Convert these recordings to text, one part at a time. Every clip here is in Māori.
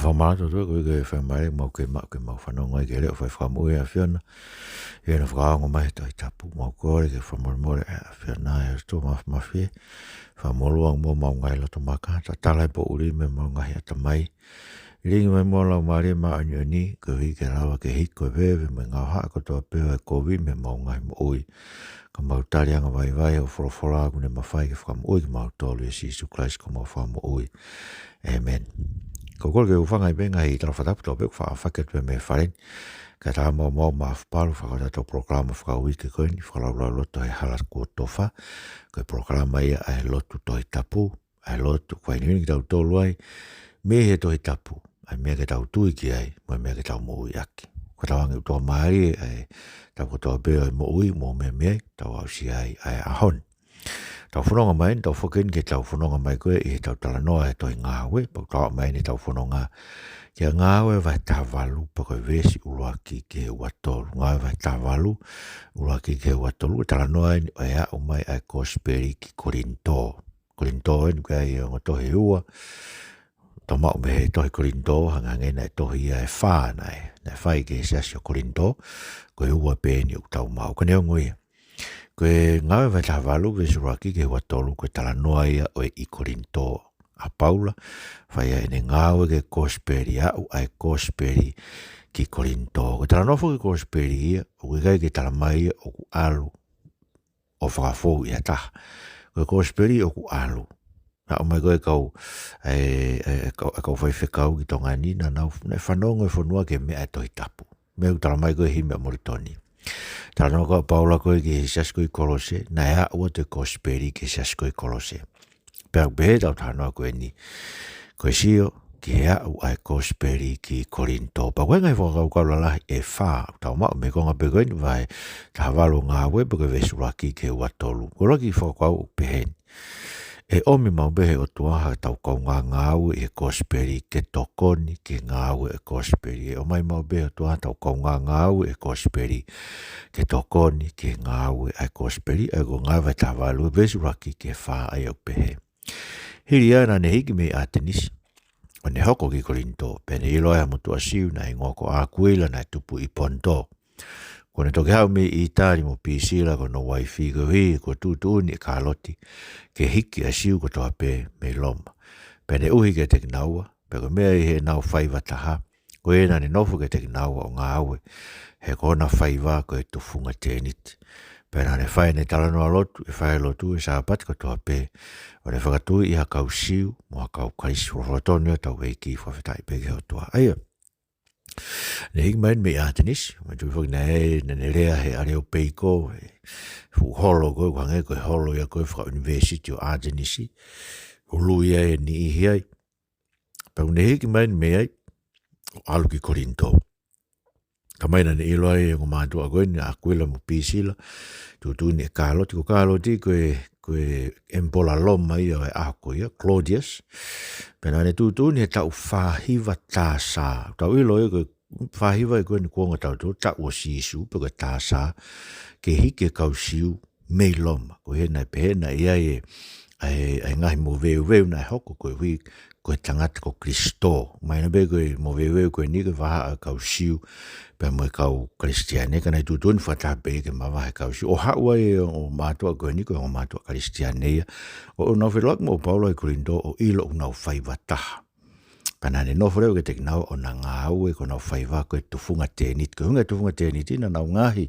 whamata tu koe ke whamare mau ke mau whanonga ke leo whai whamui a whiana. Hena whakaongo mai tai tapu mau kore ke whamore a whiana e sto mawhi. Whamoluang mo mau ngai lato maka ta talai po uri me mau ngai ata mai. Ringi mai mo lau mare ma anyoni ke hui ke rawa ke hiko vewe me ngau haa kotoa pewa e kovi me mau ngai mo ui. Ka mau tari anga vai o whorofora aku ne mawhai ke whamui ke mau tolu e Sisu Christ ko mau whamu ui. Amen. Ko kore ke uwhanga i benga i tala whatapu tō peku whaafake tue me wharen. Ka tā mau ma whaparu whakata tō programa whakawui ke koini whakalaulau loto he halas kua tofa. Koe programa ia ai lotu tō i tapu. Ai lotu kwa ini ki tau tōlu ai. Me he tō i tapu. Ai mea ke tau tui ki ai. Mo mea ke tau mo ui aki. Ko tau angi utoa maari ai. Tau kotoa beo ai mo ui mo mea tau au si ai ahon. Tau whanonga mai, tau whakin ke tau whanonga mai koe i tau tala noa e toi ngāwe, pau tau mai ni tau whanonga. Kia ngāwe vai tā walu, pa koe vesi uruaki ke watolu. Ngāwe vai tā walu, uruaki ke watolu. Tala noa e ai au mai ai kosperi ki Korinto. Korinto e nuka i o tohi ua. Tau mau me he tohi Korinto, hanga ngena e tohi ai whānai. Nei whai ke sasio Korinto, koe ua pēni u tau mau. Kaneo ngui. Koe ngawe vai tā walu vesuraki ke watolu koe tala noa ia o i Korinto a Paula. Whai ai ne ngawe ke kosperi au ai kosperi ki Korinto. Koe tala nofo ke kosperi ia, o kai ke tala mai o ku alu o whakafou ia taha. Koe kosperi o ku alu. Na o mai koe kau whai whekau ki tonga nina nau whanonga e whanua ke mea e tohi tapu. Meu tala mai koe hime a Moritoni. Tala no ka Paula koe ki sasko i Kolose, na ea ua te kosperi ki sasko i Kolose. Pea behe tau tanoa koe ni, koe sio ki ea u ai kosperi ki Korinto. Pa koe ngai whakau kaulalahi e wha, tau mao me konga pe koe ni vai, ta walo ngā wepa koe vesuraki ke watolu. Koe raki whakau pehen. E omi mau behe o tuaha tau kau ngāwe e kosperi ke tokoni ke ngāwe e kosperi. E omai mau behe o tuaha tau kau ngāwe e kosperi ke tokoni ke ngāwe e kosperi. E ko ngāwe ta walu e vesuraki ke wha ai au behe. Hiri ana ne hiki me Atenisi. O ne hoko ki Korinto. Pene iloa ha mutu asiu na i ngoko a kuila na tupu i Ponto. Kone toke hau me i tāri mo Pisila ko no waifi ko hui ko tūtūni e kāloti ke hiki a siu ko toa pē me loma. Pene uhi ke teki naua, pe ko mea i he nau whaiva taha, ko e na ne nofu ke teki naua o ngā aue, he kona whaiva ko e tufunga tēniti. Pena ne whai ne talanoa lotu, e whai lotu e sāpati ko toa pē, o ne whakatui i hakau siu, mo hakau kaisi rohotonio tau weiki whawhetai peke ho toa. Aia. Ne hiki mai me Atenisi, mai tui whaki ne rea he areo peiko, fu holo koe, kwange koe holo ia koe whaka University o Atenisi, ulu ia e ni ihi ai. Pau ne hiki mai me ai, o alu ki Korinto. Ka mai na ne ilo ai e ko mātua koe ni a kuila mo Pisila, tūtūni e kāloti, ko kāloti koe empola loma ia e ako ia, Claudius. Pena ne tūtūni e tau whahiva tāsā. Tau ilo e koe whahiva e koe ni kuonga tau tō, tau o Sisu, pe koe tāsā, ke hike kau siu mei loma. Koe hena e pehena ia e ngahi mo veu na e hoko koe hui, koe tangata ko Kristo. Mai na be koe mo veu koe ni koe waha a kau siu, pe mo e kau Kristiane, ka nei tūtūni whatape ke mawaha e kau siu. O haua e o mātua koe ni koe o mātua Kristiane ia. O nau whelak mo Paulo e Korinto o ilo o nau whaiva taha. Kana ne nofo reo ke teki nau o na ngā au e ko nau whaiva koe tufunga tēniti. Koe hunga tufunga tēniti na nau ngahi.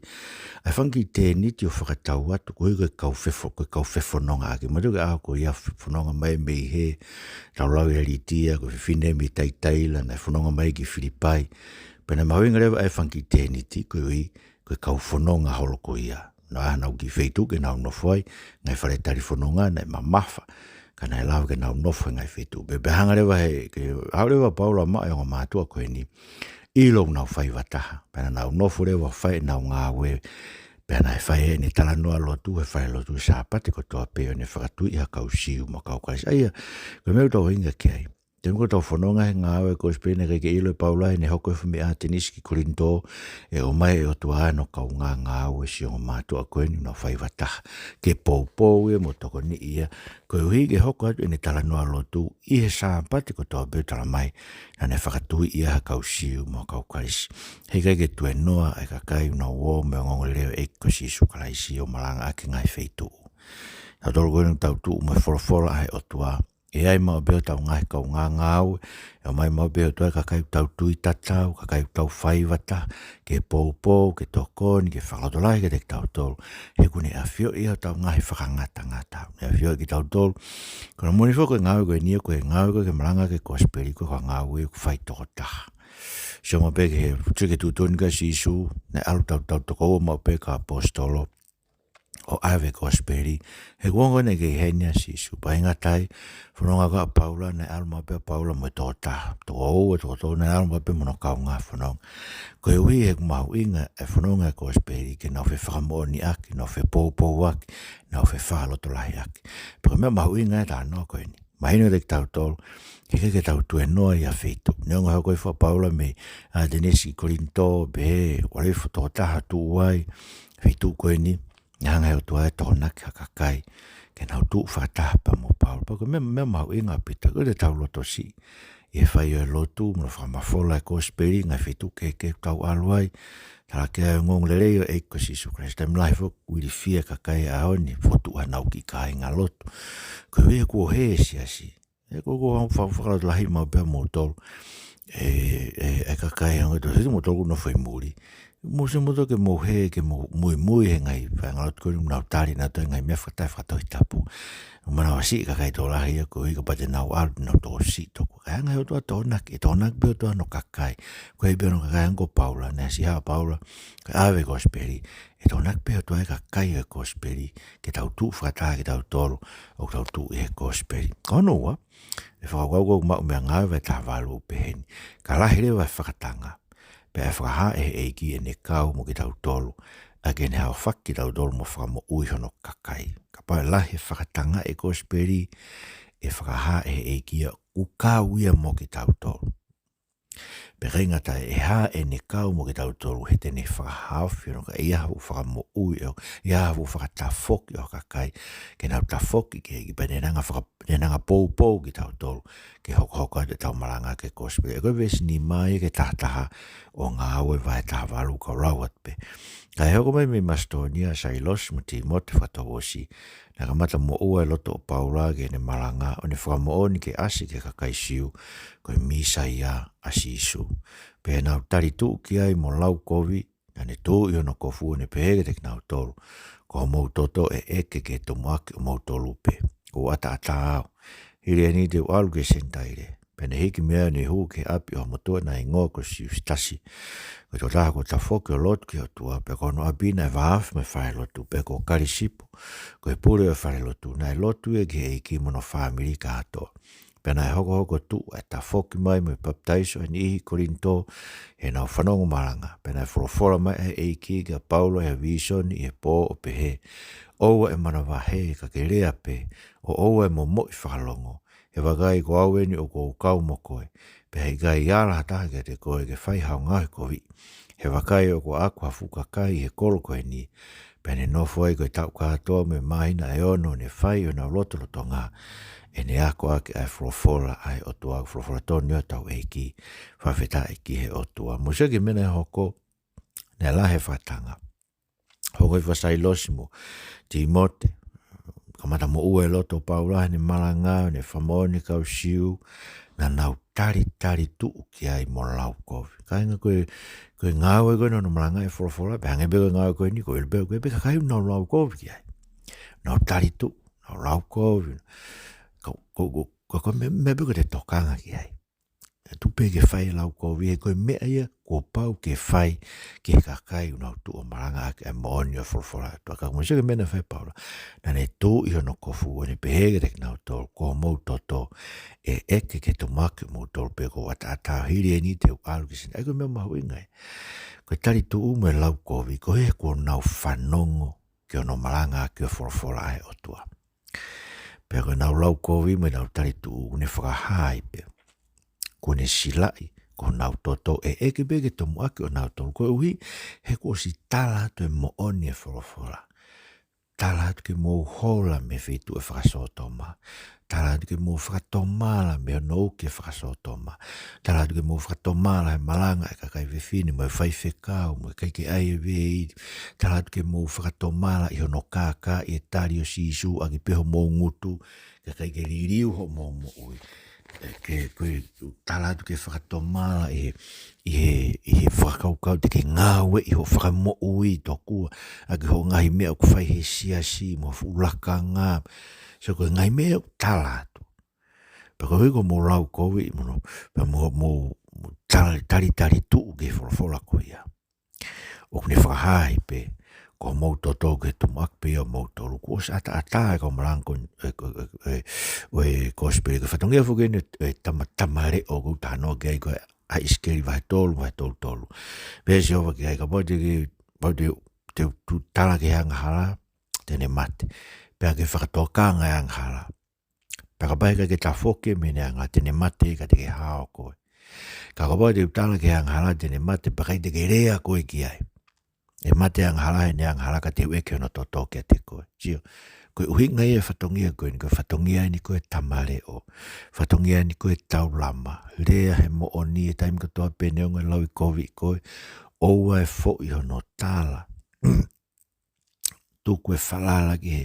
Ai whanki tēniti o whakatau atu koe kau whefo nonga aki. Matu ke aho koe ia whanonga mai mei he. Tau lau e ritia koe whiwhine mi taitaila na whanonga mai ki Filipai. Pena mahuinga rewa ai whanki tēniti koe kau whanonga holoko ia. Na nau ki wheitu ke nau nofo ai. Ngai whare tari whanonga na mamafa. Kana e lawa ke nau nofo ngai whetu. Bebe hanga rewa he, hau rewa Paula maa e o mātua koe ni, ilo nau whaiva taha. Pena nau nofo rewa whai nau ngāwe, pena e whai e ni tala noa lotu, e whai lotu sāpate ko toa peo, ne whakatui i hakau siu ma kau kaisi. Aia, koe meu tau inga ke ai. Te ko tau whanonga he ngā awe ko spene ke ilo paula ne hoko e whame a tenisi ki Korinto e o mai e o tua no kau ngā awe si o mātua koe ni no whaiwataha. Ke pou e mo toko ni ia. Ko hui ke hoko atu e ne tala noa lotu i he sāmpati ko tau beo tala mai na ne whakatui ia ha kau siu mo kau karisi. Hei kai ke tue noa e kakai una wō me ngongo leo e ko si sukalaisi o malanga ake ngai wheitu. Tau tolo koe nung tau tu ume whora ai o tua. E ai mau beo tau ngai kau ngā ngāu, e mai mau beo toi kakai tau tui tatau, kakai tau whaiwata, ke pou, ke tokoni, ke whakatolai ke te tau tolu. He kune a whio ia tau ngai whakangata ngata. E a whio ki tau tolu. Kona moni whoko e ngāu koe nia koe ngāu koe ke maranga ke kosperi koe kua ngāu e ku whai toko taha. Sio mau pe ke tuke tutuni ka sisu, ne alu tau toko o mau pe ka apostolo. O ave kosperi, he kuongo ne ke henia sisu, pa inga tai, whanonga ka Paula, ne alma pe Paula mo tōta, tō ne alma pe mono kau ngā whanonga. Koe ui he kumau inga e whanonga kosperi, ke nau whe whakamoni aki, nau whe pou aki, nau whe whaloto lahi aki. Pero mea mau inga e tā noa koe ni, mahino te tau tolu, ke tau tue noa ia whetu. Neonga hau koe wha Paula me a Denesi Korinto, be, wale whatōtaha tu uai, whetu koe ni, Hanga o tua e tōnak hakakai, ke nau tū whakatahapa mo Paul. Pako me mau inga pita, koe te tau loto si. I e whai o e lotu, muna whamafola e kosperi, ngai whetu ke tau aluai, tala ke ai ngong le reo e ko sisu Christ. Tam lai fok, wiri fia kakai a honi, fotu anau ki kai ngā lotu. Koe e kua he si. E kua whakalat lahi mau bea mo tolu. E kakai hanga to, hitu mo tolu no whai muri. Mose moto ke mo he ke mo mui he ngai whangalot koe nau tari na toi ngai mea whakatoi tapu. Mana wasi kakai tō lahi a koe ka pate nau alu nau tō si toko. Kai ngai o toa tōnak, e tōnak beo toa no kakai. Koe beo no kakai anko Paula, nea si haa Paula, kai ave kosperi. E tōnak beo toa e kakai e kosperi, ke tau tū whakataha ke tau tōru, o tau tū e kosperi. Konoa, e whakakauko mau mea ngai vai tā walu upeheni. Ka lahi rewa e whakatanga. Pe e whakaha e ki e ne kau mo ki tau tolu, a ke ne hao whaki tau tolu mo whakamo ui hono kakai. Ka pae lahi whakatanga e kosperi, e whakaha e ki a ukau ia mo ki tau tolu. Pe reingata e ha e ne kau mo ki tau tolu, he te ne whakahao whino ka ia hau whakamo ui o, ia hau whakatafoki o kakai, ke nau tafoki ke ki pa nenanga pou ki tau tolu, ke hoko te tau maranga ke kosperi. E koe vesi ni mai ke tātaha o ngā aue vai tā walu ka rawat pe. Ka hoko mai me Mastonia sa ilos mo ti mote whatawosi, na ka mata mo ua e loto o Paula ke ne maranga, o ne whakamo ni ke asi ke kakai siu, koe misa ia asi isu. Pe nau tari tu ki ai mo lau kovi, na ne tu i ono kofu ne pehege te nau tolu, ko mou toto e eke ke tomuake o mou tolu pe. Ko ata au. Hiri ani te walu ke sentaire. Pene hiki mea ni huu ke api o motua na ingoa ko si ustasi. Ko tō taha ko ta whoki o lotu ki o tua. Pe kono apina e waafi me whae lotu. Pe ko karisipo. Ko e pure o whae lotu. Na e lotu e ki e iki mono whaamiri ka atoa. Pena e hoko tu e ta whoki mai me baptaiso e ni ihi Korinto. E nau whanongo maranga. Pena e whorofora mai e iki ka Paulo e visoni e pō o pehe. Oua e mana wahe ka ke rea pe. O oua e mo moi whakalongo. E wakai ko aweni o ko kau mo koe. Pe hei kai iara hataha ke te koe ke whai hao ngahi kovi. He wakai o ko aku hafu kakai he kolo koe ni. Pe ne nofo ai koe tau katoa me mahina e ono ne whai o na loto ngā. E ne ako ake ai frofora ai o tua. Frofora tōni o tau eiki. Whawheta eiki he o tua. Musa ki mene hoko. Ne la he whatanga. Hoko i whasai losimo. Timote. Kamata mo ue loto Paula ne malanga ne whamoni kau siu na nau tari tu ki ai mo lau kovi. Kainga koe ngāwe koe no malanga e whorofora, pe hange beko ngāwe koe ni koe ilbeo koe peka kai nau lau kovi ki ai. Nau tari tu, nau lau kovi. Koe me beko te tokanga ki ai. Tupe ke whai lau kovi e koe mea ia ko pau ke whai ke kakai unau tu o maranga ake e mooni o whorofora. Tua ka kumese ke mena whai Paula. Na ne tō i ono kofu o ne pehege te kinau tōru ko mou toto e eke ke to make mou tōru pe ko wata atau hiri e ni te alu ki sina. Eko mea mahu ingai. Koe tari tu ume lau kovi ko he ko nau whanongo ke ono maranga ake o whorofora e o tua. Pe koe nau lau kovi me nau tari tu u ne whakahai pe. kone silai, ko nau toto eke beke tomu ake o nau tolu. Koe uhi, he ko si tala atu e mo oni e whorofora. Tala atu ke mou hola me whetu e whakasotoma. Tala atu ke mou whakatomala me ono ke whakasotoma. Tala atu ke mou whakatomala e malanga e kakai whewhine mo e whaiwhekau mo e kaike ai e wei. Tala atu ke mou whakatomala i ono kaka i e tari o sisu a ki peho mou ngutu kakai ke ririu ho mou mo ui. Ke koe tala atu ke whakatomala i he whakaukau te ke ngāwe i ho whakamo ui tokua a ki ho ngahi mea ku whai he siasi mo ulaka ngā so koe ngahi mea ku tala atu pa koe ko mo lau koe i mono pa mo tari tuu ke wholofola koe ia o kune whakahai pe ko mou toto ke tumak pe o mou tolu ko sa ata ko malanko e kospere ke whatongia whukene e tamare o ku tano ke ko a iskeri vai tolu pe se ova ke ka bote te tu tala ke hanga hala tene mate pe ke whakatokanga hanga hala pe ka bai ke ta foke mene hanga tene mate ka te ke hao koe ka bote tala ke hanga hala tene mate pe kai te ke rea koe ki ai e mate ang hala ne ang hala ka te weke no toto ke te koe. Sio, koe uhinga e whatongia koe ni koe whatongia ni koe tamare o. Whatongia ni koe tau lama. Lea he mo o ni e taim katoa pene o ngai lau i kovi koe. Oua e fo i hono tala. Tuku e whalala ki he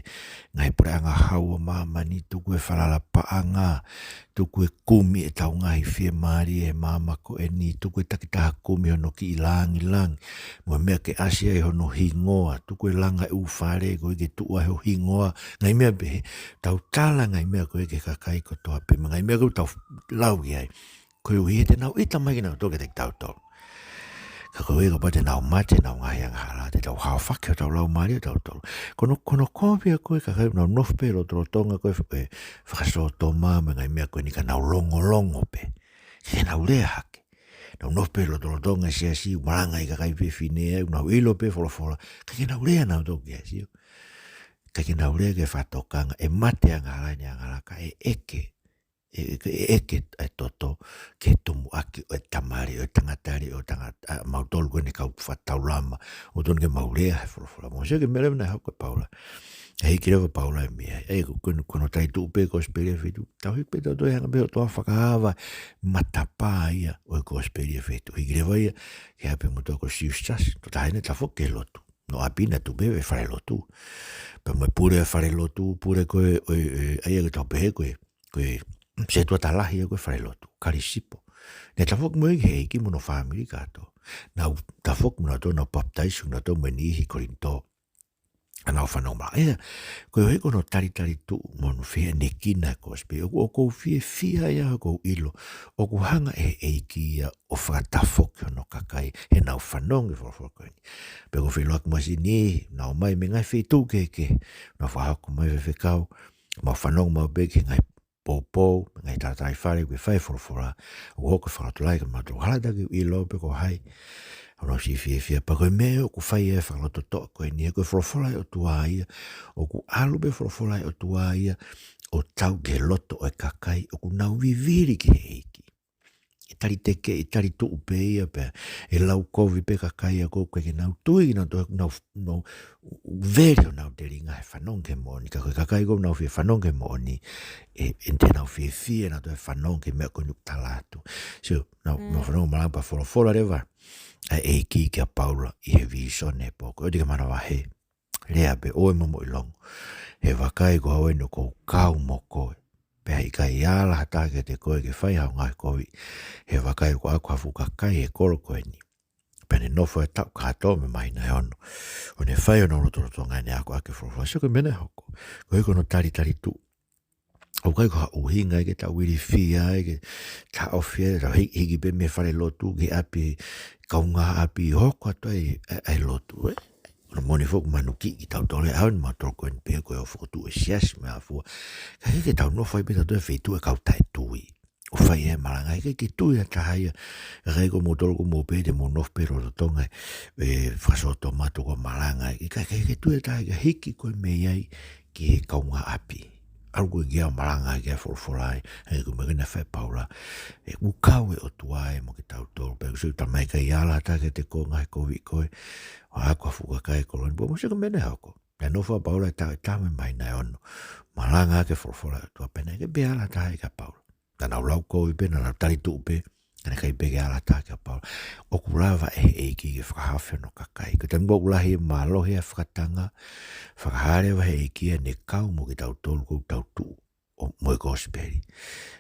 ngai preanga haua mamani. Tuku e whalala paanga. Tuku e kumi e tau ngai fie maari e mamako e ni. Tuku e takitaha kumi hono ki ilangi. Mua mea ke asia e hono hingoa. Tuku e langa e ufare koe ke tua he hingoa. Ngai mea behe. Tau tala ngai mea koe ke kakai kotoa pe. Ngai mea koe tau lau ki ai. Koe uhi te nau ita mai ki nau toke te tau tau. Ka koe ka pate nau mate nau ngai ang hala. Te tau hao whake o tau lau maari o tau tau. Kono kōpia koe ka kai nau nofpe lo trotonga koe whakasoto mama ngai mea koe ni ka nau longo pe. Ke nau lea hake. Nau nofpe lo trotonga si maranga i ka kai whiwhine nau ilo pe wholofola. Ka ke nau lea nau toki a sio. Ka ke nau lea ke whatokanga e mate ang hala ni ang hala ka e eke. E toto ke tumu aki o tamari o tangatari o tangata mautolu koe ne kau whatau lama o tonu ke maurea he wholofola mo se ke mele mna hau koe Paula hei ki rewa Paula e mea e kono tai tupe ko speria fitu tau hi pe tau toi hanga peo toa whakahawa matapa ia o ko speria fitu hi ki rewa ia ke hape mo toa ko sius chas to tahine ta fo ke lotu no apina tu bebe whare lotu pe mo pure whare lotu pure koe aia ke tau pehe koe se tua talahi e koe whare lotu, karisipo. Ne ta whok mui hei ki mono whamiri kato. Nau ta whok muna tō nau baptaisu na tō mui nihi korinto. Anau whanau maa. Ea, koe hei kono tari tu monu whia ne kina kospe. O kou whia ia o kou ilo. O kou hanga e eiki ia o whakatawhok no kakai. He nau whanongi whorofokoni. Pe ko whiloak masi ni, nau mai me ngai whi tūkeke. Nau whahako mai whewhekau. Mau whanong mau beki ngai popo ngai tatai whare koe whai whorofora o hoko whakatolai ka mato halataki i lope ko hai ono si fia pa koe mea o ku whai e whakaloto toa koe ni koe whorofora o tua ia o ku alube whorofora o tua ia o tau ke loto o e kakai o ku nau viviri ki heiki i tari teke i tari tu upe ia pe e lau kovi pe kakai a koe ke nau tui nau veri o nau te ringa he whanong ke moni ka koe kakai ko nau fia whanong ke moni e te nau fia na to e whanong ke mea koe nuk talatu so nau whanong malapa whorofora rewa a eiki ki a Paula i he visone po koe o tika mana wahe lea pe oe momo i longo he wakai ko hawe no kou kau mo koe pe hei kai ala hatake te koe ke whai hao ngai koe he wakai ko aku hafu kakai e koro koe ni pene nofo e tau kato me mai na ono o ne whai ono no torotonga ne ako ake whorofora so koe mene hoko koe kono tari tu o kai ko uhinga ke tau wiri fia ke ta ofia ta hiki pe me whare lotu ke api kaunga api hoko ato ai lotu Ono moni fok manuki ki tau tole au ni matoko en pe ko fo tu e sias me afu. Ka ke tau no fai beta do fe tu e kau tai tui. O fai e malanga ke tu e ta hai re ko motor ko mo pe de mo no pero do tonga e faso tomato ko malanga ke tu e ta hiki ko me ai ki kaunga api. Algo gia malanga gia folfolai e ko magana fa paula e ukau e o tua e mo ke tau tolu pe so ta mai kai ala ta ke te ko ngai ko vi ko a ko fu ka kai ko bo mo se ko mene hako e no fa paula ta me mai na ono malanga ke folfolai tua pena ke be ala ta ka paula ta na lau ko i pe na tali tu pe ana kai be ala ta ka paula o kulava e ki fa hafe no ka kai ko tan bo ulahi malo he fatanga whakahare wa he kia ne kau mo ki tau tolu kou tau tu o moe gosperi.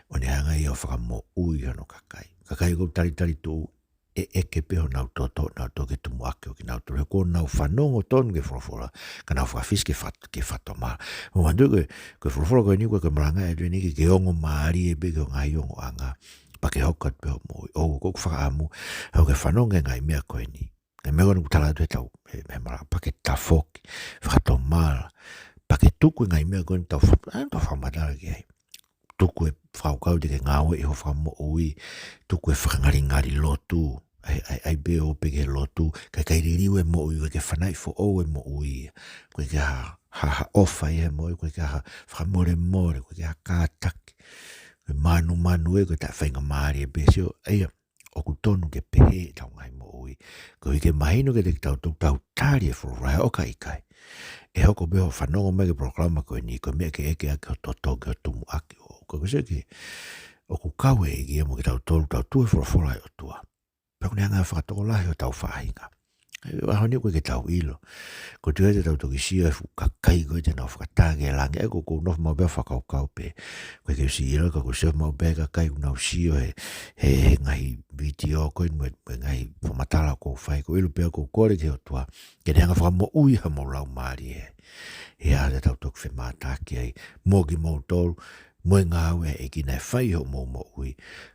O ne hanga i o whakamo ui ano kakai. Kakai kou tari tu e eke peho nau toto, nau toke tumu ake o ki nau tolu. Ko nau whanongo tonu ke whorofora, ka nau whakawhis ke whato maa. Mo mandu ke whorofora koe ni koe ke maranga e dueni ke ongo maari e beke o ngai ongo anga. Pa ke hokat peho mo o kou whakaamu, au ke whanongo e ngai mea koe ni. E mea kona kutala tu e tau, me mara pake tafoki, whakato mara, pake tuku ngai mea kona tau whamatara ki hei. Tuku e whaukau te ke ngāwe i ho whamo ui, tuku e whakangari lotu, ai beo peke lotu, kai kaiririu e mo ui, ke whanai fo o e mo ui, koe ke ha ofa e mo ui, koe ke ha whamore more, koe ke ha kātaki, koe manu e koe ta whainga maari e besio, eia, o kutonu ke pehe tau ngai mo ui. Ko i ke mahino ke te tau tari e whorora o kai kai. E hoko beho whanongo mai ke proklama koe ni, ko mea ke eke ake o toto ke o tumu ake o. Ko se ke o ku kawe e kia mo ke tau tue whorora o tua. Pako ne anga whakatoko lahi o tau whahinga. Aho ni koe ke tau ilo. Ko tu te tau toki sia e whukakai koe te nau whakatage e langi. Eko ko nofu mau bea whakaukau pe. Koe ke usi ilo ka ko sef mau bea kakai unau sio he ngahi video koe mwe ngahi whamatala ko whai. Ko ilu bea ko kore ke o tua. Ke ne anga whakamo ui ha mau lau maari e. He a te tau toki whemataki ai. Mogi mau tolu. Moe ngāwe e ki nei whai ho mo ui,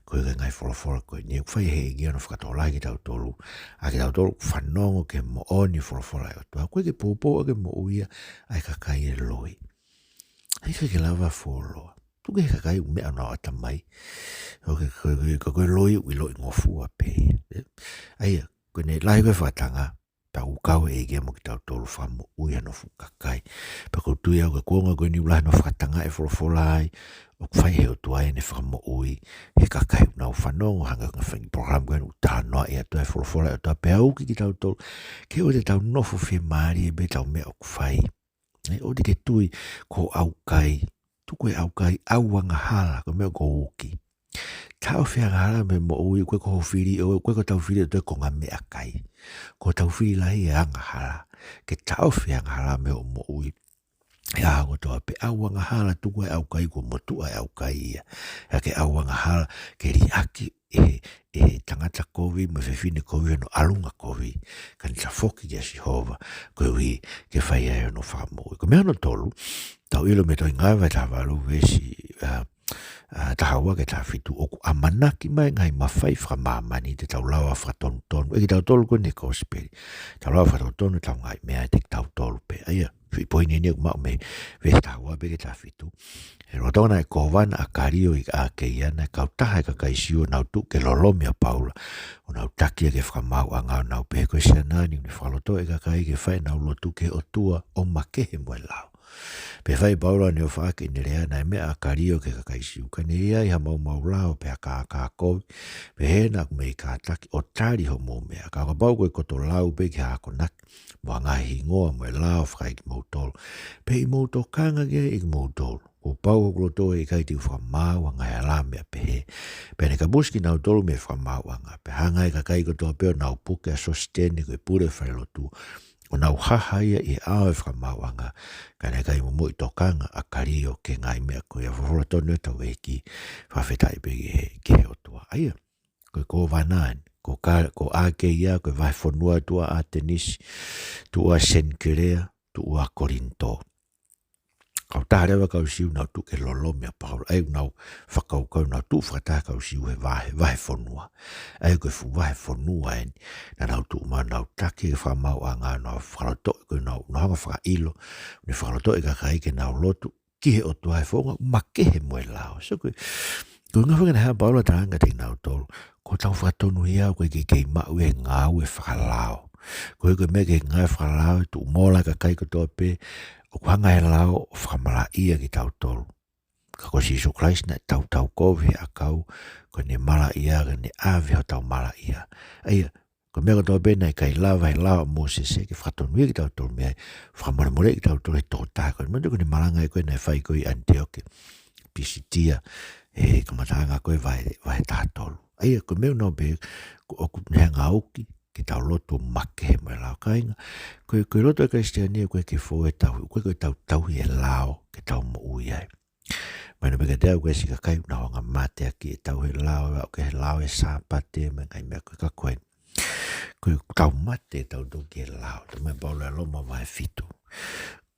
koe ka ngai whorofora koe, ni whai he i giano whakatolai ki tau tolu, a ki tau tolu whanongo ke mo oni whorofora o tua, koe ke pōpō ke mo uia, ai ka kai e loi. Ai ka ke lava wholoa, tu ke ka kai mea nao ata mai, koe loi ui loi ngofua pe. Ai koe ne lai koe whatanga, pa ukau e kia mo ki tau tolu whamu ui ano whukakai. Pa kou tui au ke kuonga koe ni ulahi no whakatanga e wholofolai, o kwhai he o tuai ne whakamu ui, he kakai unau whanongo hanga ka whangi program koe nu tānoa e atu e wholofolai o tua pe auki ki tau tolu, ke o te tau nofu whi maari e be tau mea o kwhai. O te ke tui ko au kai, tu koe au kai auanga hala ko mea ko uki. Tau whianga hala me mo ui koe ko whiri o koe ko tau whiri o te konga mea kai. Ko tau whiri lahi e anga hala. Ke tau whianga hala me o mo ui. E ahango toa pe auanga hala tuku e au kai ko motua e au kai ia. E ke auanga hala ke ri aki e tangata kovi me whewhine kovi no alunga kovi. Kani ta whoki kia Jehova. Koe ui ke whai e no whakamoi. Ko mea no tolu. Tau ilo me toi ngai vai ta walu vesi tahaua ke ta fitu oku amanaki mai ngai mawhai whamamani te tau lawa whatonu tonu. Eki tau tolu koe ne kosperi. Tau lawa whatonu tonu tau ngai mea te tau tolu pe. Aia, whipoi nene ku mau me vesi tahaua pe ke ta fitu. E rotona e kowana a kario i a keiana kau taha e ka kaisio nau tu ke lolomi a paula. O nau takia ke whamau a ngau nau pe koe sianani ni whaloto e ka kai ke whai nau lotu ke o tua o makehe moe lau. Pe whai paula ni o whaake ni rea na e mea a kario ke kakaisiu. Ka ni ia i ha mau lao pe a ka kovi. Pe he na ku mei ka taki o tari ho mō mea. Ka pau koe koto lau pe ki hako naki. Mua ngā hingoa moe lao whakai ki mautolo. Pe i mauto kanga kia i ki mautolo. Ko pau ko loto e kai ti whamau a ngai ala mea pe he. Pe ne ka buski nau tolu me whamau a ngā. Pe hanga e ka kai koto a peo nau puke a sostene koe pure whare lotu. O nau hahaia i awe whamauanga, ka ne kai mo i tokanga a kario ke ngai mea koe a whawhora tonu e tau eki, whawhetai pegi he ke he o tua. Aia, koe ko vanaan, ko ake ia, koe vai whanua tua a tenisi, tua Senkerea, tua Korinto. Kau taharewa kau siu nau tu ke lolo mea paula. Ai nau whakau kau nau tu whakataha kau siu he vahe whanua. Ai koe fu vahe whanua eni. Na nau tu ma nau taki ke whamau a ngā nau whakaloto koe nau hanga whakailo. Ni whakaloto e ka kai ke nau lotu. Ki he o tua he whonga makehe moe lao. So koe ngā whakana hea paula taranga te nau tolu. Ko tau whakatonu hea koe ke kei mau e ngāu e whakalao. Koe koe me ke ngāu e whakalao tu mola ka kai kotoa pe. O kuhanga he lao whamala ia ki tau tolu. ka ko si Isu Christ na tau kowe a kau ko ne mala ia ne ave ho tau mala ia ai ko me ko bena kai lava Moses ke fratonu ki tau me fra mo ki tau to ta ko mo ko ne malanga ko ne fai ko i Antioch pisitia ko matanga ko vai ta tolu ai ko me no be ko ne ngauki ki tau loto make me la kainga ko loto kristiani ko ke fo tau ko tau e lao ke tau mo ui ai mana bega deu ko si ka kai na nga mate aki tau he lao ke lao e sapate me kai me ko ka koe ko tau mate tau do ke lao te me bola lo ma vai fitu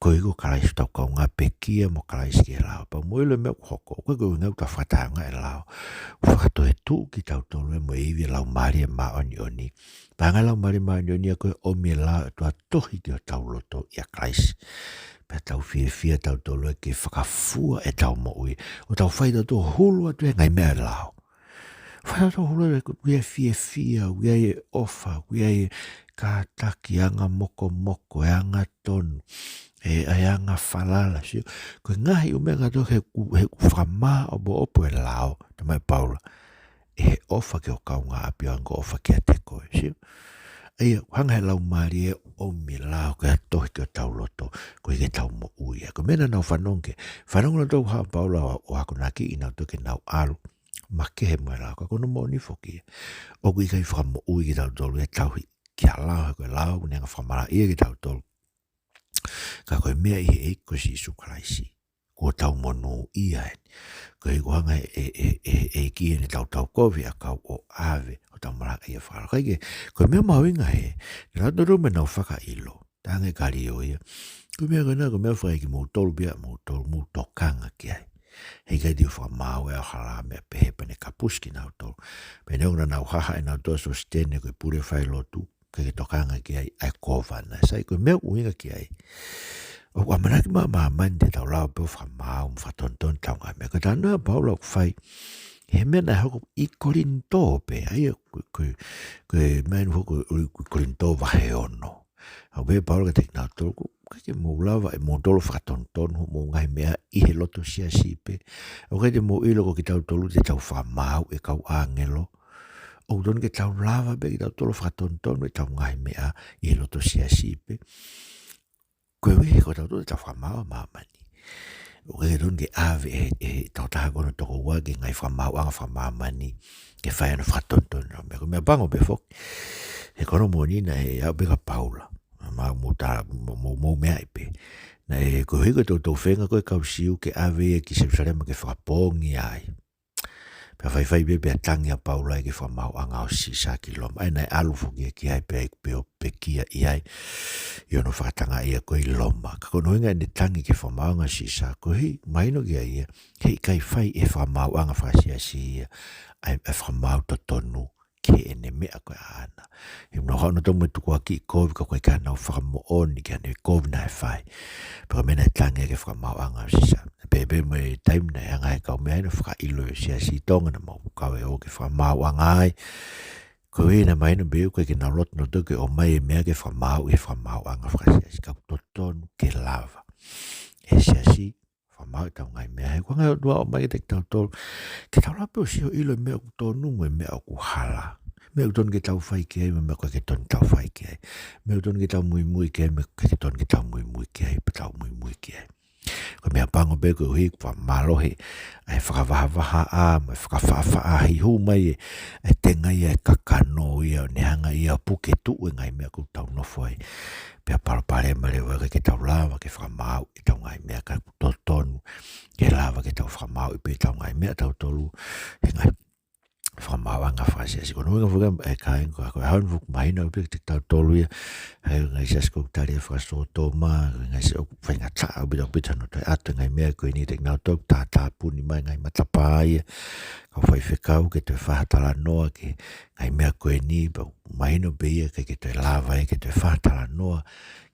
ko iko kala sta ko nga pekia mo kala ski lao pa mo le me hoko ko nga ta fata nga lao fato e tu ki tau to le mo ivi lao mari ma oni panga lao mari ma oni ko o mi la to tohi ki tau loto ya krais pe tau fia tau to le ke whakafua e tau mo ui o tau whaida to hulu atu e ngai mea lao whaida to hulu e wia fia wia e ofa wia e ka taki anga moko e anga tonu e anga falala si ko ngahi o mea to he whama o bo opo e lao te mai paula e ofa ke o kaunga api anga ofa ke a te koe si ai hanga he lau mari e o mi lao ke a tohi ke o tau loto ko i ke tau mo ui ko mena nau whanonge na tau haa paula o hako naki i nau toke nau alu ma ke he moe lao ka kono mo ni foki o kui kai whamo ui ki tau tolu e tau ki a lao ko e lao ni anga whamara ia ki tau tolu ka koe mea i e ko si Isu Kraisi ko tau monu ia ko i kuhanga e ki e ni tau kovi a kau o ave o tau maraka ia whakara kai ko mea mawinga he ni rata rume nau whaka ilo tange kari o ia ko mea kona ko mea whaka ki mou tolu bia mou tokanga ki ai hei kai tiu whamau e a hala mea pehe pane kapuski nau tolu pe neunga nau haha e nau toso stene ko i pure whai lotu ke tokanga ki ai ai kovana sai ko mea uinga ki ai o amanaki ma mande tau lao pe whamau mwhatonton tau ngai mea ko tanu pau lau whai he mena hoko i Korinto pe ai ko menu hoko i Korinto vahe ono au pe pau ka tek nau tolu ke mo lava e mo tolo whatonton mo ngai mea i he loto sia si pe o ke mo ilo ko ki tau tolu te tau whamau e kau angelo o don ke tau lava be ki tau tolo whatonton e tau ngai mea i he loto sia si pe koe wehe ko tau tolo tau whamau mamani o ke don ke ave e tau taha kono toko ua ke ngai whamau anga whamamani ke whai ana whatonton me ko mea bango be fok he kono mo nina e au beka paula ma mo mea ipe na e ko hiko tau whenga koe kau siu ke ave e ki Jerusalema ke whakapongi ai pe whai bebe a tangi a paula e ke whamau anga o sisa ki loma ai nai alufu ki ai pe o pe kia i ai i ono whakatanga ia koe loma ka kono inga ne tangi ke whamau anga sisa ko hei maino ki ai hei kai whai e whamau anga whasia si ia ai e whamau to tonu ke ene mea koe ana i mna hao na tomo e tuku aki i kovi ka koe ka nau whakamo oni ki ane kovi na e whai pero mena e tangi ke whamau anga sisa bebe mo e taim na e anga e kau mea ina whaka ilo e sia si tonga na mau kau e o ke whamau anga ai ko e na mai na beu koe ke na loto no toke o mai e mea ke whamau anga whakasia si kau totonu ke lava e sia si whamau tau ngai mea he kwa ngai o dua o mai ke te tau tolu ke tau lape o si o ilo e mea ku tonu mo e mea o ku hala mea uton ke tau whai ki ai me mea koe ke tonu tau whai ki ai mea uton ke tau mui ki ai me koe ke tonu ke tau mui ki ai pe tau mui ki ai ko mea pango beko hui kwa malohe ai whakawahavaha a mai whakawhawha hi hu mai e tenga ia e kakano ia o nehanga ia puke tu e ngai mea kou tau nofo ai pia parapare mare waka ke tau lava ke whakamau i tau ngai mea ka totonu ke lava ke tau whakamau i pe tau ngai mea tau tolu e ngai whamau anga whasia si kono inga whuka e kain ko ako e haun whuku mahina upe ke tau tolu ia hei ngai sias kou tari e whakasto tōma ngai sias kou whainga taa ubita ubita no tai ata ngai mea koe ni tek nau tau tā puni mai ngai matapa ia kau whai whekau ke te whahatala noa ke ngai mea koe ni pa mahina upe ia ke te lava e ke te whahatala noa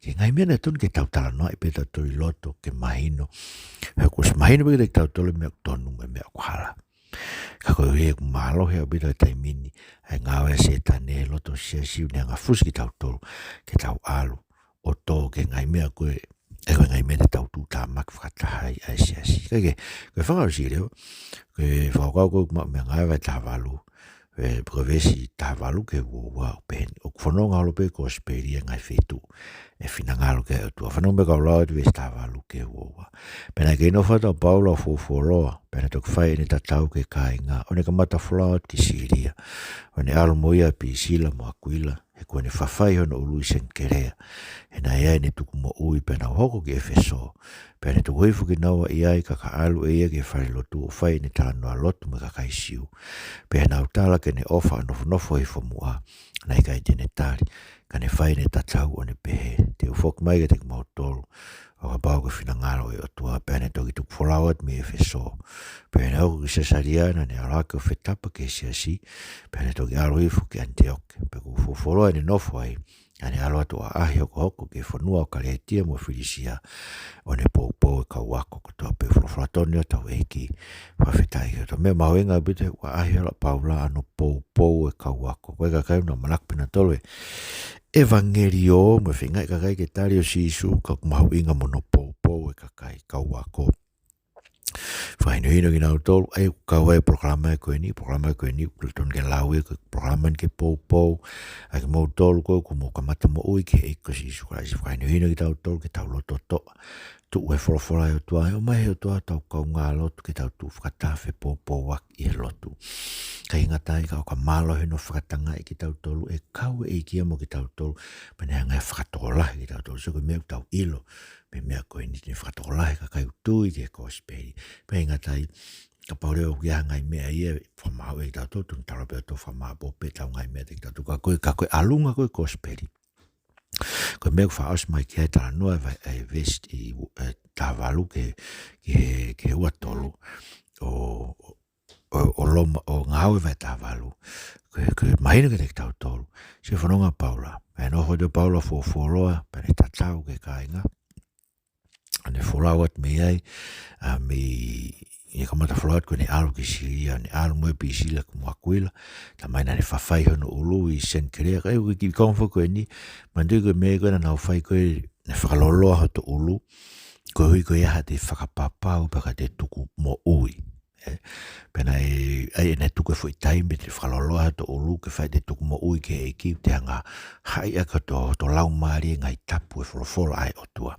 ke ngai mea na tun ke tau tala noa i pe tau tui loto ke mahino hei kus mahino pe ke tau tolu mea tonu ngai mea kuhala kako e malo he bida taimini ai ngawe se tane loto sia siu ne nga fuski tau tolu ke tau alu o to ke ngai mea koe e koe ngai mene tau tū tā mak whakatahai ai siasi. Koe whangau si reo, koe whakau koe kuma mea ngai vai tā walu, prevesi tā walu ke ua o pēni. O whanonga halo pe ko speria ngai whetu, e whina ngalo ke atua. Whanonga me kau lau atu vesi tā walu ke ua. Pena kei no whata paula fōfōroa, pena tok whai ne tatau ke kāinga, o ne ka mata whalaot ki Siria, o ne alo moia pi sila mo akuila, e koe ne whawhai hono ului sen kerea, e na ia ne tuku mo ui pena hoko ki Efeso, pena tuku hifu ki naua iai ka alu e ia ke whare lotu o whai ne tala noa lotu me ka kaisiu, pena utala ke ne ofa nofo hifo mua, na i kai tene tari, ka ne whai ne tatau o ne pehe, te ufok mai ke te kumau tolu, o ka pao ke whina ngaro e o tua, pene toki tuk wholawat mi Efeso, pene au ki Sesariana ne alake o whetapa ke siasi, pene toki alo hifu ke Antioke, pe ku fuforoa ne nofo ai, ane alo atu a ahi o hoko ke whanua o Kaleatia mo Filisia, o ne pou e kau wako ko toa pe whulawhatoni o tau eiki, whawhetai o to me mawenga bite wa ahi ala paula ano pou e kau wako, koe ka kai no malakpina tolu Evangelio me whingai ka kai ke tari o sisu ka kumahu inga mono pou e ka kai kau wako. Whainu hino ki nau tolu, kau e programa e koe ni, kulton ke lau e programa ke pou, a ke mau tolu koe kumo ka mata mo ui ke eiko sisu kraisi. Whainu hino ki tau tolu ke tau loto to, tu ue wholawhola e o tua, e o mai e o tua tau kau ngā lotu ke tau tu whakatafe pou wak i he lotu. Ka ingatai ka o ka malo hino whakatanga i ki tau tolu, e kau e ikia mo ki tau tolu, pene hanga e whakatolahi ki tau tolu, so koe mea tau ilo, me mea koe ni tine whakatolahi ka kai utui ke kosperi, pe ingatai, ka paureo ki hanga i mea ia, whamau e ki tau tolu, tun tarape o to whamau po pe tau ngai mea te ki tau tolu, ka koe alunga koe kosperi. Koe mea ku whaos mai ki hei tala noa e vest i tā walu ke ua tolu, o loma o ngau e vai tā walu, koe mahina ke te ki tau tolu, se whanonga Paula, e noho de Paula fōfōroa, pene tatau ke kāinga, ane wholawat me ai, i ka mata wholawat koe ne alu ki Siria, ne alu moe pi sila ku muakuila, ta mai na ne whawhai hono ulu i sen kerea, kai uke ki kongwha koe ni, mandui koe mea koe na nau whai koe ne whakaloloa hoto ulu, koe hui koe aha te whakapapau paka te tuku mo ui. Pena e ne tuku e fwoi taime te whakaloloa hoto ulu, ke whai te tuku mo ui ke eki, te hanga hai aka to lau maari e ngai tapu e wholofola ai o tua.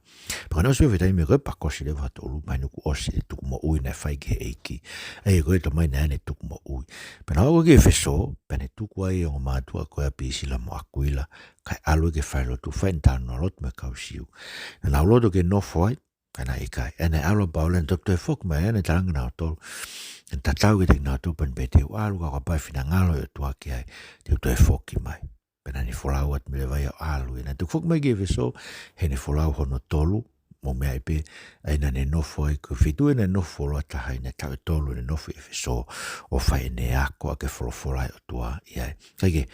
Paka nao siwa taime koe pakosi lewa hoto ulu, mai nuku osi te tuku mo ui na whai ke eki, koe to mai na ane tuku mo ui. Pena hau ke Efeso, pene tuku ai o mātua koe api sila mo akuila, kai alu ke whai lotu, whai ntano lotu me kausiu. Na nau loto ke nofo ai, kana ikai, ene alo paulen tokto e fok mai, ene taranga nao tolu, en tatau ki te nao tupan pe te ualu ka kapai whina ngalo e tua ki ai, te uto e foki mai. Pena ni wholau at mele vai alu, ena tuk fok mai ki Efeso, he ne wholau hono tolu, mo mea ipe, aina ne nofo ai, ko fitu e ne nofo loa taha, ne tau e tolu ne nofo Efeso, o whai ne ako a ke wholawholai o tua iai. Kaike,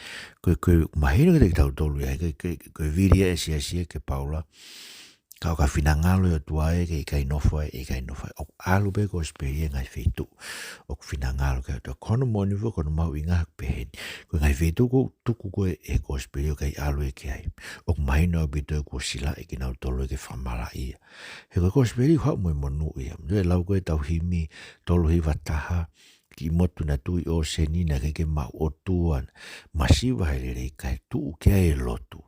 koe mahino ki te tau tolu iai, koe viria e sia ke Paula, kau ka whina ngalo o tua e ke i kai nofo e kai nofo e. O alu pe ko speria ngai whetu. O whina ngalo ke o kono monifu kono mau i ngak peheni. Ko ngai whetu ko tuku koe e ko speria kai alu e ke ai. O mahina o bito e ko sila e ki nau tolu e ke whamala ia. He ko speria hau mui monu ia. Mdue lau koe tau himi tolu hi wataha ki motu na tui o senina ke mau o tuan. Masiwa hele rei kai tuu ke ai lotu.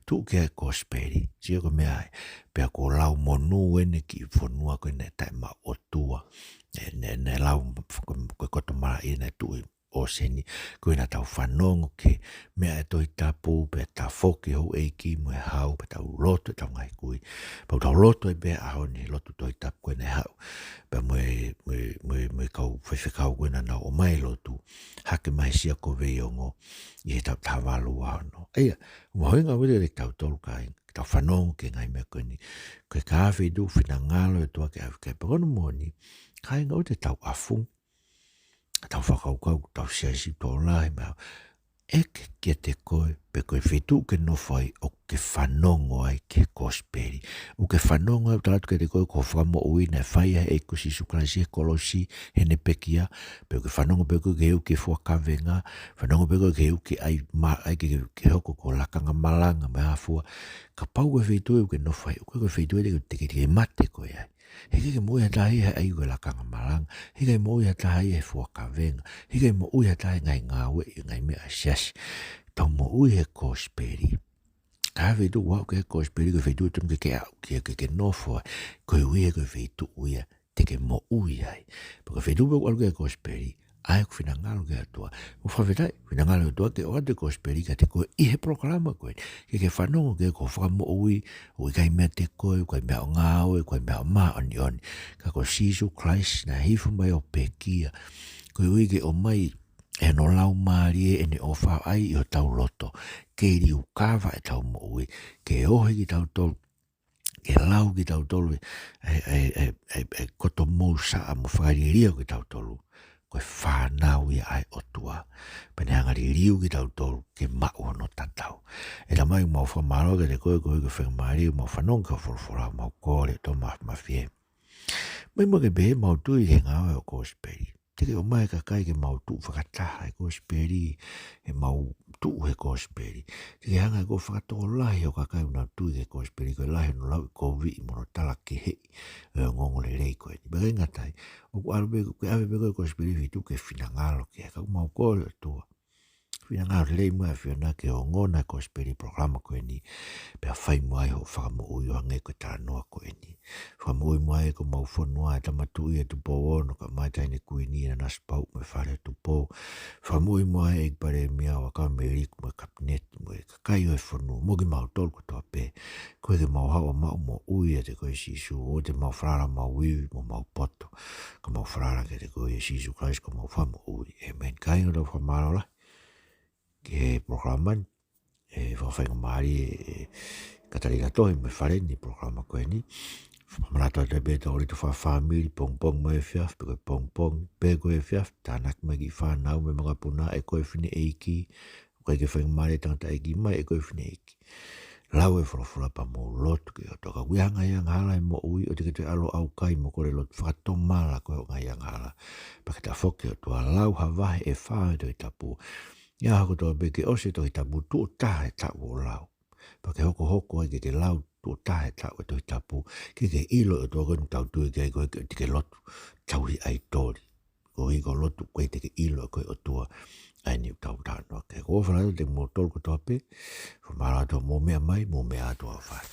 Tu ke kosperi, sia ko mea ai, pea ko lau monu ene ki whanua koe ne tai ma o tua, ne lau koe koto mara i ne tui o seni, koe na tau whanongo ke mea e toi tapu, pea ta whoki hou eiki mo e hau, pea tau loto e tau ngai kui, pea tau loto e bea aho ni loto toi tapu koe ne hau, pea moe kau whewhekau koe na nau o mai lotu, hake mai sia ko veiongo, i he tau tawalu wano. Eia, mohoinga wile le tau tolu kai, tau whanongo ke ngai mea koe ni, koe ka awhi du whina ngalo e tua ke awhi kai, pa kono moni, kai ngau te tau afung, tau whakaukau, tau siasi tō lai mea, eke kia te koe, pe koe whetu ke no whai o ke whanongo ai ke kosperi. O ke whanongo au talatu ke te koe ko whamo ui na whai e kusi sukrasi e kolosi he ne pekia, pe ke whanongo pe koe ke heu ke whakavenga, whanongo pe koe ke heu ke ai hoko ko lakanga malanga me hafua, ka pau ke whetu e ke no whai, o ke whetu e te mate koe ai. He ke mo ia tahi he ai ue lakanga malanga, he ke mo ia tahi he whakavenga, he ke mo ia tahi ngai ngawe i ngai mea siasi, tau mo ui he kosperi. Ka whetu wau ke kosperi ke whetu tum ke au ke nofo, koe ui he koe whetu ui te ke mo ui ai. Paka whetu pe walu ke kosperi, ai ku whina ngalo ke atua. Mo whawhetai, whina ngalo ke atua ke oa te kosperi ka te koe i he programa koe. Ke whanongo ke ko whakamo ui kai mea te koe, kai mea o ngāo, kai mea o maa oni oni. Ka ko Jesus Christ na hifu mai o pekia. Koe ui ke o mai e no lau maari e ne o whao ai i o tau loto. Ke riu kawa e tau mo ui. Ke ohe ki tau tolu. Ke lau ki tau tolu. Koto mousa a mo whakariria ki tau tolu. Koe whanau ia ai o tua. Pene hangari riu ki tau tolu ke mau no tatau. E la mai mau whamaro ke te koe ke whengmaari mau whanong ka whorofora mau kore to mawhie. Mai mo ke behe mau tui he ngāwe o kosperi. Te ke o mai ka kai ke mau tu whakataha e kosperi, e mau tu he kosperi. Te ke hanga e ko whakatoa lahi o ka kai unau tu he kosperi, koe lahi no lau i kovi i mono tala ke hei, e o ngongole rei koe. Bega ingatai, o ku alu beko, ke ave beko e kosperi vitu ke whina ngalo ke, ka mau kore o tua. Whina ngalo rei mua e whiona ke o ngona kosperi programa koe ni, pe a whai mua e ho whakamo ui o hange koe tala noa koe ni. Whakamo ui mua e ko mau whanua e tamatu i e tupo ono ka mai taine kui ni na naspau me whare tupo. Whakamo ui mua e pare mia o ka meri mo e kapineti mo e kakai o e whanua. Mo ki mau tolu ko toa pe. Koe ke mau hawa mau mo ui e te koe sisu o te mau whrara mau wiwi mo mau poto. Ka mau whrara ke te koe sisu Christ ko mau whamo ui. Amen. Kai o tau whamaro la. Ke programan e whawhainga maari e katarika tohi me whare ni programa koe ni. Whamarato te beta ori tu whawhamiri pong pong mai whiaf, pe koe pong pong, pe koe whiaf, tānak mai ki whanau me mga puna e koe whine eiki, koe ke whainga maari tangata eiki mai e koe whine eiki. Lau e whorofura pa mo lotu ki o toka wihanga iang hala e mo ui o te kete alo au kai mo kore lotu whakatomala koe o ngai iang hala. Pa kita whoki o tua lau hawahe e whae to i tapu. Ia hako toa beke ose to i tapu tu o tahe tapu o lau. Pa ke hoko hoko ai ke lau tu o tahe tapu to i tapu. Ke ilo o toa koe tau tui ke koe ke lotu tau hi ai tori. Ko i ko lotu koe te ke ilo koe o tua ai ni tau tānoa. Ke ko whanau te mo tolu ko toa pe. Whamara toa mo mea mai mo mea toa whai.